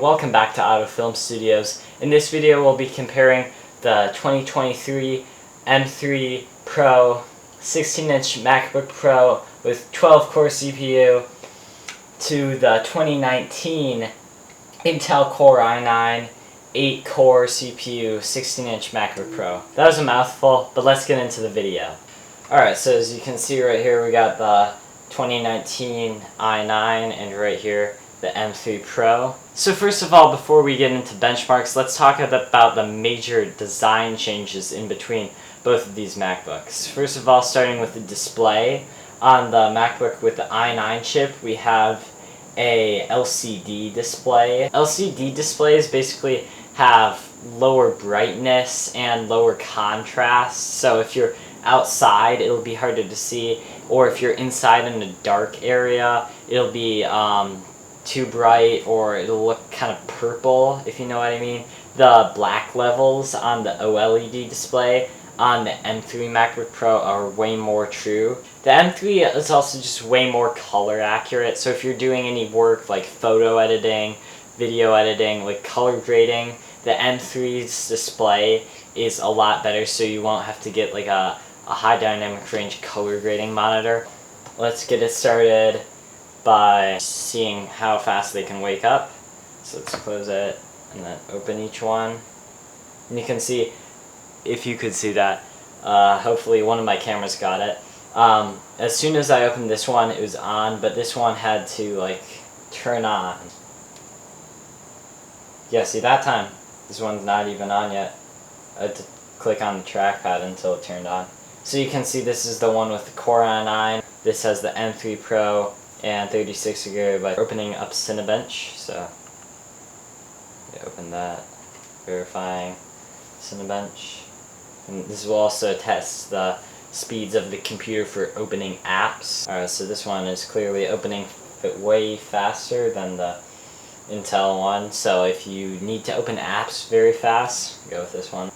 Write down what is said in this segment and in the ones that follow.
Welcome back to Auto Film Studios. In this video we'll be comparing the 2023 M3 Pro 16-inch MacBook Pro with 12-core CPU to the 2019 Intel Core i9 8-core CPU 16-inch MacBook Pro. That was a mouthful, but let's get into the video. Alright, so as you can see right here we got the 2019 i9 and right here the M3 Pro. So first of all, before we get into benchmarks, let's talk about the major design changes in between both of these MacBooks. First of all, starting with the display. On the MacBook with the i9 chip, we have a LCD display. LCD displays basically have lower brightness and lower contrast, so if you're outside it'll be harder to see, or if you're inside in a dark area it'll be too bright, or it'll look kind of purple, if you know what I mean. The black levels on the OLED display on the M3 MacBook Pro are way more true. The M3 is also just way more color accurate, so if you're doing any work like photo editing, video editing, like color grading, the M3's display is a lot better, so you won't have to get like a high dynamic range color grading monitor. Let's get it started by seeing how fast they can wake up. So let's close it and then open each one. And you can see, if you could see that, hopefully one of my cameras got it. As soon as I opened this one, it was on, but this one had to like turn on. Yeah, see that time, this one's not even on yet. I had to click on the trackpad until it turned on. So you can see this is the one with the Core i9. This has the M3 Pro and 36 GB. Opening up Cinebench, so open that, verifying Cinebench. And this will also test the speeds of the computer for opening apps. Alright, so this one is clearly opening way faster than the Intel one, so if you need to open apps very fast, go with this one.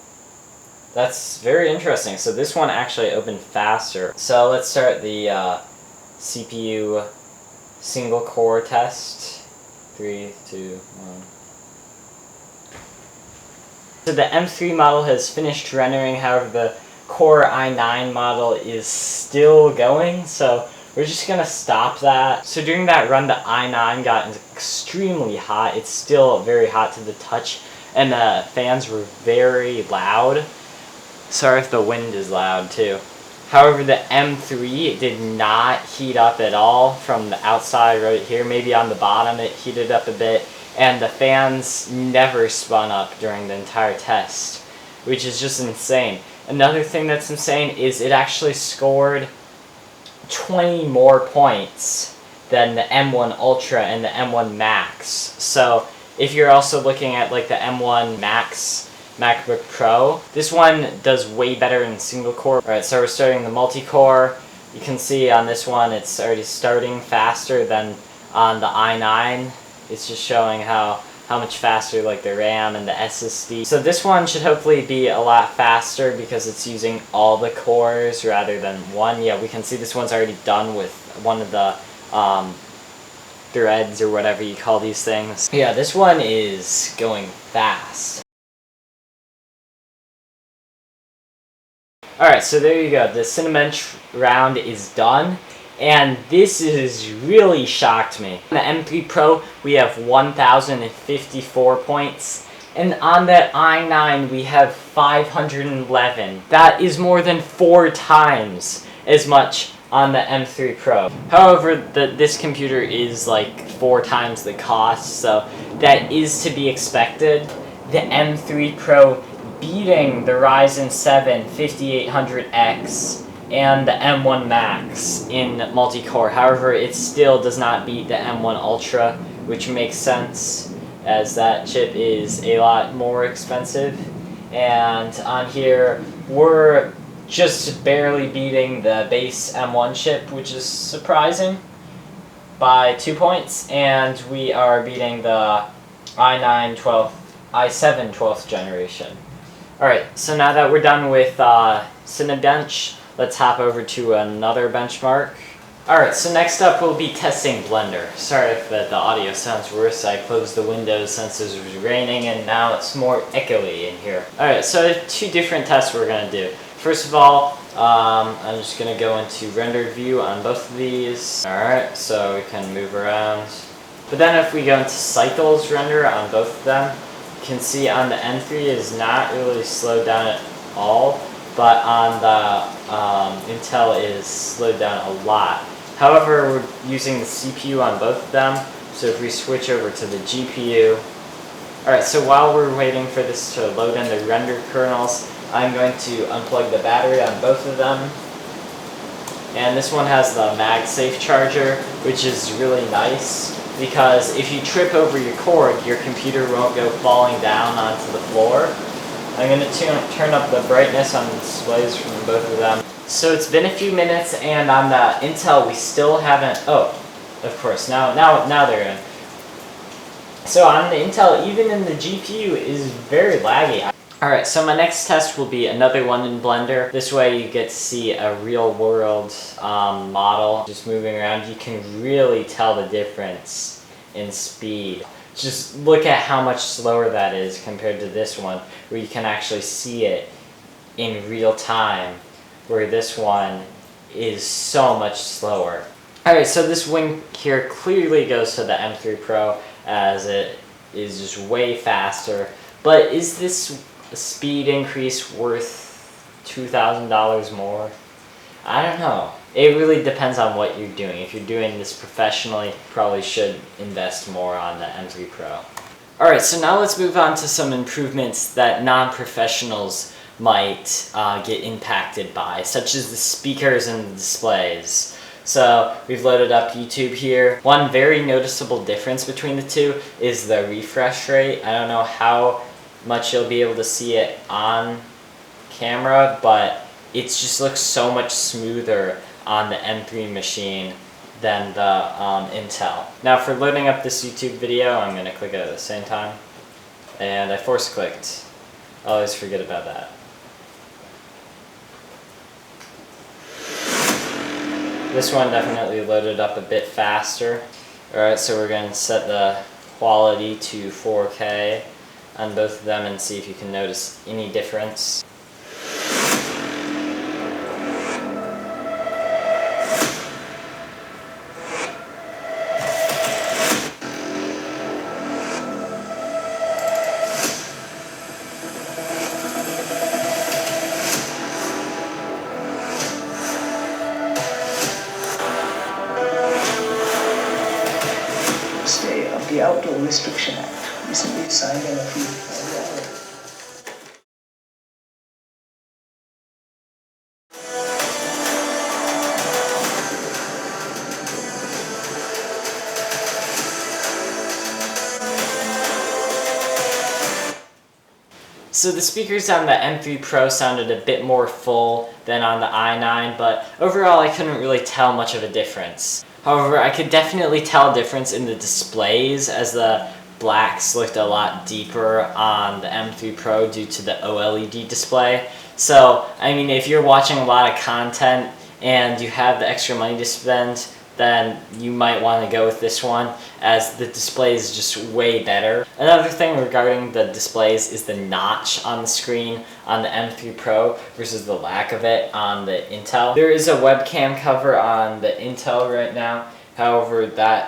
That's very interesting. So this one actually opened faster. So let's start the CPU single core test. 3, 2, 1. So the M3 model has finished rendering, however the Core i9 model is still going, so we're just gonna stop that. So during that run the i9 got extremely hot. It's still very hot to the touch, and the fans were very loud. Sorry if the wind is loud too. However, the M3 did not heat up at all from the outside right here. Maybe on the bottom it heated up a bit, and the fans never spun up during the entire test, which is just insane. Another thing that's insane is it actually scored 20 more points than the M1 Ultra and the M1 Max. So if you're also looking at like the M1 Max MacBook Pro, this one does way better in single core. Alright, so we're starting the multi-core. You can see on this one it's already starting faster than on the i9. It's just showing how much faster like the RAM and the SSD. So this one should hopefully be a lot faster because it's using all the cores rather than one. Yeah, we can see this one's already done with one of the threads or whatever you call these things. Yeah, this one is going fast. Alright, so there you go. The Cinebench round is done, and this has really shocked me. On the M3 Pro, we have 1,054 points, and on the i9 we have 511. That is more than 4 times as much on the M3 Pro. However, this computer is like 4 times the cost, so that is to be expected. The M3 Pro beating the Ryzen 7 5800X and the M1 Max in multi-core. However, it still does not beat the M1 Ultra, which makes sense as that chip is a lot more expensive. And on here, we're just barely beating the base M1 chip, which is surprising, by 2 points, and we are beating the i7 12th generation. Alright, so now that we're done with Cinebench, let's hop over to another benchmark. Alright, so next up we'll be testing Blender. Sorry if the audio sounds worse. I closed the windows since it was raining and now it's more echoey in here. Alright, so 2 different tests we're going to do. First of all, I'm just going to go into rendered view on both of these. Alright, so we can move around. But then if we go into cycles render on both of them, you can see on the M3 is not really slowed down at all, but on the Intel is slowed down a lot. However, we're using the CPU on both of them, so if we switch over to the GPU. Alright, so while we're waiting for this to load in the render kernels, I'm going to unplug the battery on both of them. And this one has the MagSafe charger, which is really nice, because if you trip over your cord, your computer won't go falling down onto the floor. I'm going to turn up the brightness on the displays from both of them. So it's been a few minutes, and on the Intel we still haven't, oh, of course, now they're in. So on the Intel, even in the GPU, is very laggy. Alright, so my next test will be another one in Blender. This way you get to see a real world model just moving around. You can really tell the difference in speed. Just look at how much slower that is compared to this one, where you can actually see it in real time, where this one is so much slower. Alright, so this wing here clearly goes to the M3 Pro, as it is just way faster. But is this speed increase worth $2,000 more? I don't know. It really depends on what you're doing. If you're doing this professionally, you probably should invest more on the M3 Pro. Alright, so now let's move on to some improvements that non-professionals might get impacted by, such as the speakers and the displays. So we've loaded up YouTube here. One very noticeable difference between the two is the refresh rate. I don't know how much you'll be able to see it on camera, but it just looks so much smoother on the M3 machine than the Intel. Now for loading up this YouTube video, I'm going to click it at the same time, and I force clicked. I always forget about that. This one definitely loaded up a bit faster. Alright, so we're going to set the quality to 4K on both of them and see if you can notice any difference. Of the Outdoor Restriction Act, recently signed in a few. So the speakers on the M3 Pro sounded a bit more full than on the i9, but overall I couldn't really tell much of a difference. However, I could definitely tell a difference in the displays, as the blacks looked a lot deeper on the M3 Pro due to the OLED display. So, I mean, if you're watching a lot of content and you have the extra money to spend, then you might want to go with this one, as the display is just way better. Another thing regarding the displays is the notch on the screen on the M3 Pro versus the lack of it on the Intel. There is a webcam cover on the Intel right now, however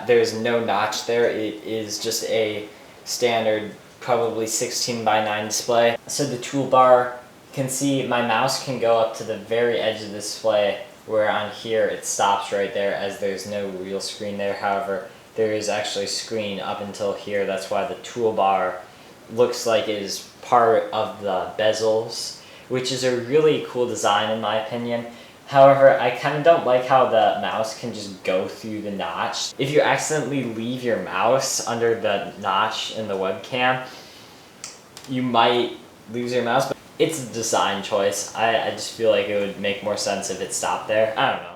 there's no notch there. It is just a standard, probably 16:9 display. So the toolbar, you can see my mouse can go up to the very edge of the display, where on here it stops right there, as there's no real screen there. However, there is actually screen up until here. That's why the toolbar looks like it is part of the bezels, which is a really cool design in my opinion. However, I kind of don't like how the mouse can just go through the notch. If you accidentally leave your mouse under the notch in the webcam, you might lose your mouse. But it's a design choice. I just feel like it would make more sense if it stopped there. I don't know.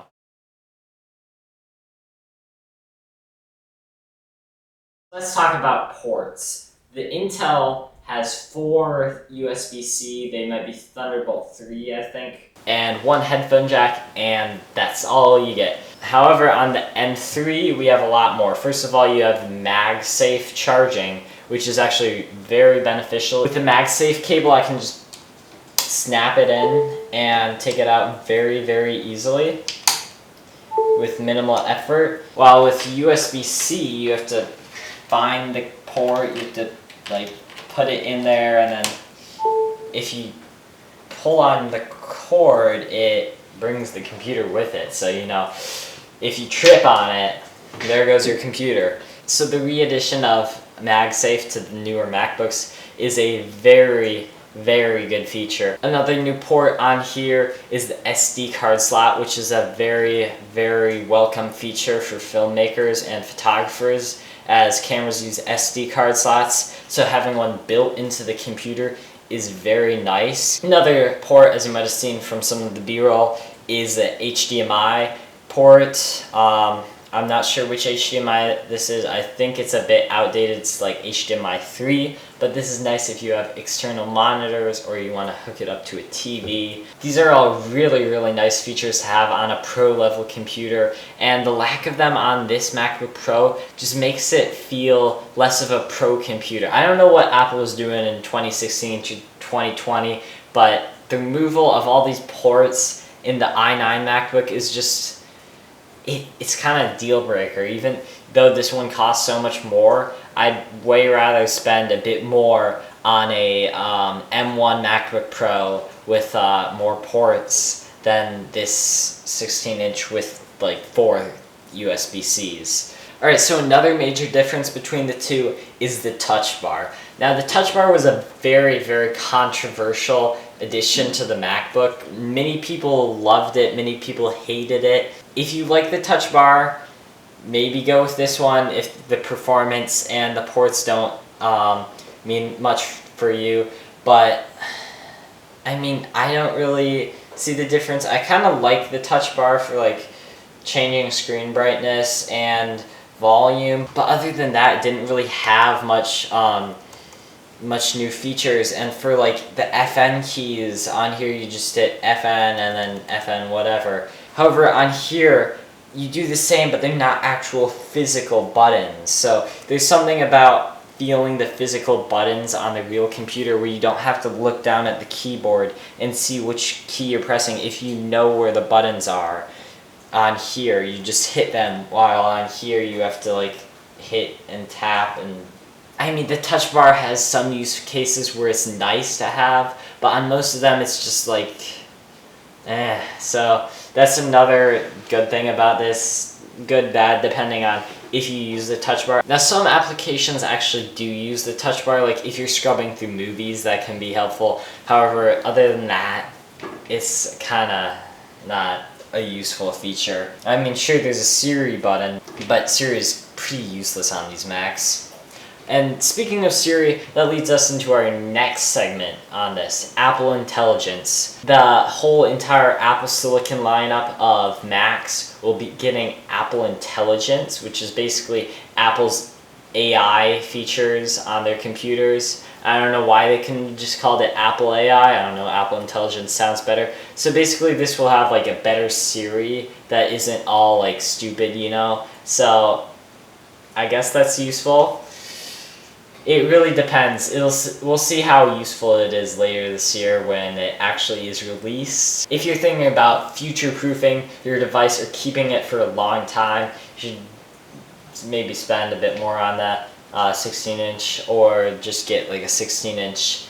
Let's talk about ports. The Intel has 4 USB-C, they might be Thunderbolt 3, I think. and one headphone jack, and that's all you get. However, on the M3, we have a lot more. First of all, you have MagSafe charging, which is actually very beneficial. With the MagSafe cable, I can just snap it in and take it out very, very easily with minimal effort. While with USB-C, you have to find the port, you have to like put it in there, and then if you pull on the cord, it brings the computer with it. So, you know, if you trip on it, there goes your computer. So the re-edition of MagSafe to the newer MacBooks is a very, very good feature. Another new port on here is the SD card slot, which is a very, very welcome feature for filmmakers and photographers, as cameras use SD card slots, so having one built into the computer is very nice. Another port, as you might have seen from some of the B-roll, is the HDMI port. I'm not sure which HDMI this is. I think it's a bit outdated. It's like HDMI 3, but this is nice if you have external monitors or you want to hook it up to a TV. These are all really, really nice features to have on a pro-level computer, and the lack of them on this MacBook Pro just makes it feel less of a pro computer. I don't know what Apple was doing in 2016 to 2020, but the removal of all these ports in the i9 MacBook is just... It's kind of a deal breaker. Even though this one costs so much more, I'd way rather spend a bit more on a M1 MacBook Pro with more ports than this 16-inch with like 4 USB-Cs. Alright, so another major difference between the two is the touch bar. Now, the touch bar was a very, very controversial addition to the MacBook. Many people loved it, many people hated it. If you like the touch bar, maybe go with this one if the performance and the ports don't mean much for you. But, I mean, I don't really see the difference. I kind of like the touch bar for like changing screen brightness and volume, but other than that, it didn't really have much new features. And for like the FN keys on here, you just hit FN and then FN whatever. However, on here, you do the same, but they're not actual physical buttons. So there's something about feeling the physical buttons on the real computer where you don't have to look down at the keyboard and see which key you're pressing if you know where the buttons are. On here, you just hit them, while on here you have to like hit and tap. And I mean, the touch bar has some use cases where it's nice to have, but on most of them it's just like so that's another good thing about this. Good, bad, depending on if you use the touch bar. Now, some applications actually do use the touch bar, like if you're scrubbing through movies, that can be helpful. However, other than that, it's kind of not a useful feature. I mean, sure, there's a Siri button, but Siri is pretty useless on these Macs. And speaking of Siri, that leads us into our next segment on this, Apple Intelligence. The whole entire Apple Silicon lineup of Macs will be getting Apple Intelligence, which is basically Apple's AI features on their computers. I don't know why they couldn't just called it Apple AI. I don't know, Apple Intelligence sounds better. So basically this will have like a better Siri that isn't all like stupid, you know? So I guess that's useful. It really depends. We'll see how useful it is later this year when it actually is released. If you're thinking about future-proofing your device or keeping it for a long time, you should maybe spend a bit more on that 16-inch, or just get like a 16-inch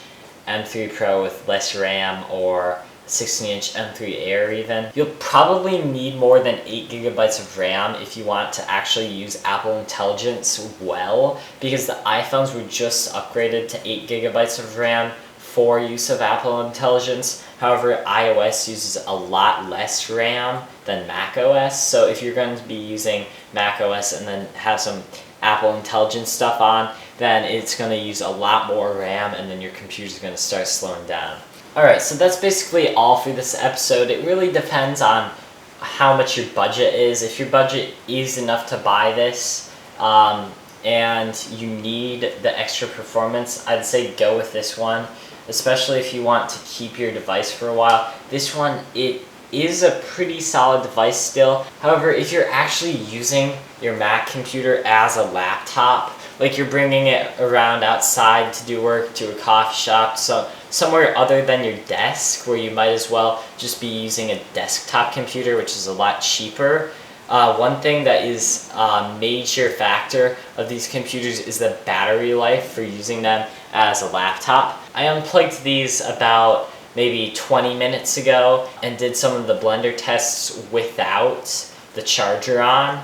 M3 Pro with less RAM, or 16-inch M3 Air even. You'll probably need more than 8 gigabytes of RAM if you want to actually use Apple Intelligence well, because the iPhones were just upgraded to 8 gigabytes of RAM for use of Apple Intelligence. However, iOS uses a lot less RAM than macOS, so if you're going to be using macOS and then have some Apple Intelligence stuff on, then it's going to use a lot more RAM, and then your computer's going to start slowing down. Alright, so that's basically all for this episode. It really depends on how much your budget is. If your budget is enough to buy this, and you need the extra performance, I'd say go with this one. especially if you want to keep your device for a while. This one, it is a pretty solid device still. However, if you're actually using your Mac computer as a laptop, like you're bringing it around outside to do work, to a coffee shop, so somewhere other than your desk, where you might as well just be using a desktop computer, which is a lot cheaper. One thing that is a major factor of these computers is the battery life for using them as a laptop. I unplugged these about maybe 20 minutes ago and did some of the Blender tests without the charger on.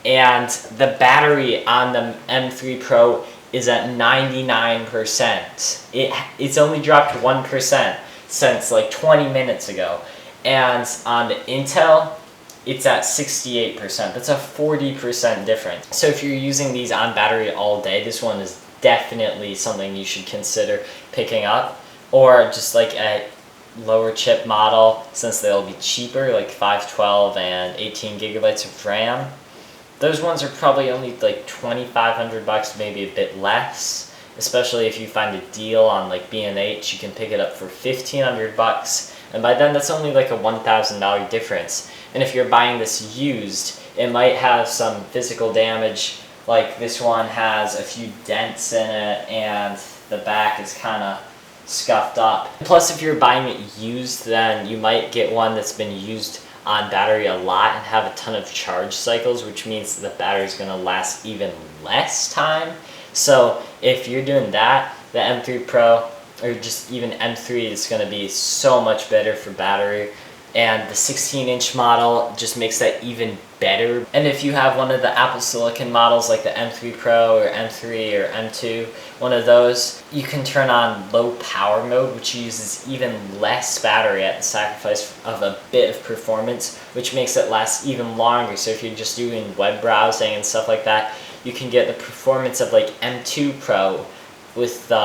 And the battery on the M3 Pro is at 99%. It's only dropped 1% since like 20 minutes ago. And on the Intel, it's at 68%. That's a 40% difference. So if you're using these on battery all day, this one is definitely something you should consider picking up. Or just like a lower chip model, since they'll be cheaper, like 512 and 18 gigabytes of RAM. Those ones are probably only like $2,500, maybe a bit less. Especially if you find a deal on like B&H, you can pick it up for $1,500, and by then that's only like a $1,000 difference. And if you're buying this used, it might have some physical damage, like this one has a few dents in it and the back is kind of scuffed up. Plus, if you're buying it used, then you might get one that's been used on battery a lot and have a ton of charge cycles, which means the battery is going to last even less time. So if you're doing that, the M3 Pro, or just even M3, is going to be so much better for battery. And the 16-inch model just makes that even better. And if you have one of the Apple Silicon models like the M3 Pro or M3 or M2, one of those, you can turn on low power mode, which uses even less battery at the sacrifice of a bit of performance, which makes it last even longer. So if you're just doing web browsing and stuff like that, you can get the performance of like M2 Pro with the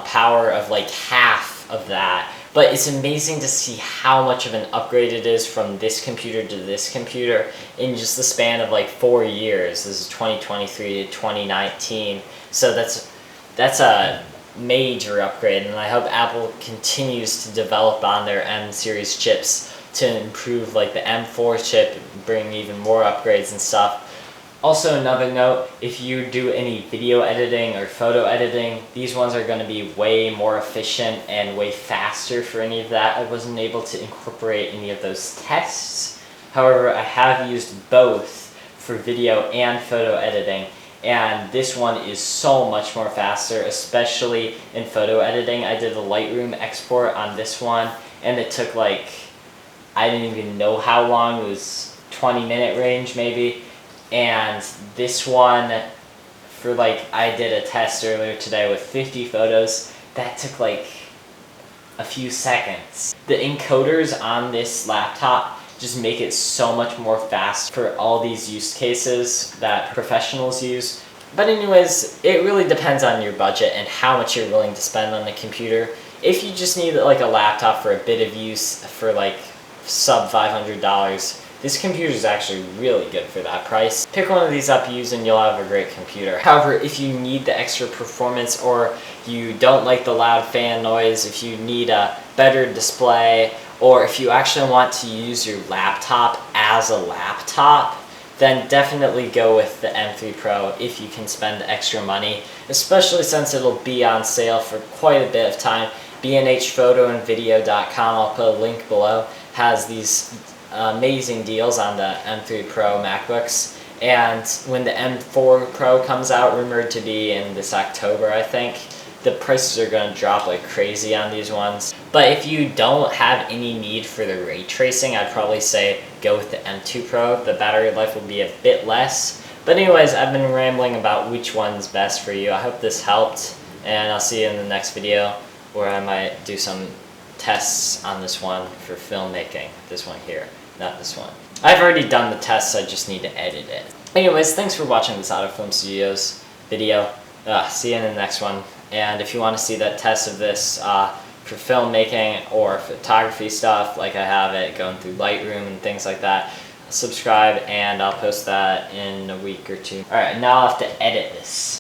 power of like half of that. But it's amazing to see how much of an upgrade it is from this computer to this computer in just the span of like 4 years. This is 2023 to 2019. So that's a major upgrade, and I hope Apple continues to develop on their M series chips to improve like the M4 chip, bring even more upgrades and stuff. Also, another note, if you do any video editing or photo editing, these ones are going to be way more efficient and way faster for any of that. I wasn't able to incorporate any of those tests. However, I have used both for video and photo editing, and this one is so much more faster, especially in photo editing. I did a Lightroom export on this one, and it took like, I didn't even know how long. It was 20-minute range maybe. And this one, for like, I did a test earlier today with 50 photos, that took like a few seconds. The encoders on this laptop just make it so much more fast for all these use cases that professionals use. But anyways, it really depends on your budget and how much you're willing to spend on the computer. If you just need like a laptop for a bit of use for like sub $500, this computer is actually really good for that price. Pick one of these up used and you'll have a great computer. However, if you need the extra performance, or you don't like the loud fan noise, if you need a better display, or if you actually want to use your laptop as a laptop, then definitely go with the M3 Pro if you can spend extra money, especially since it'll be on sale for quite a bit of time. bnhphotoandvideo.com, I'll put a link below, has these amazing deals on the M3 Pro MacBooks, and when the M4 Pro comes out, rumored to be in this October, I think, the prices are going to drop like crazy on these ones. But if you don't have any need for the ray tracing, I'd probably say go with the M2 Pro. The battery life will be a bit less. But anyways, I've been rambling about which one's best for you. I hope this helped, and I'll see you in the next video where I might do some tests on this one for filmmaking. This one here, not this one. I've already done the tests, I just need to edit it. Anyways, thanks for watching this Autofilm Studios video. See you in the next one. And if you want to see that test of this for filmmaking or photography stuff, like I have it going through Lightroom and things like that, subscribe and I'll post that in a week or two. Alright, now I'll have to edit this.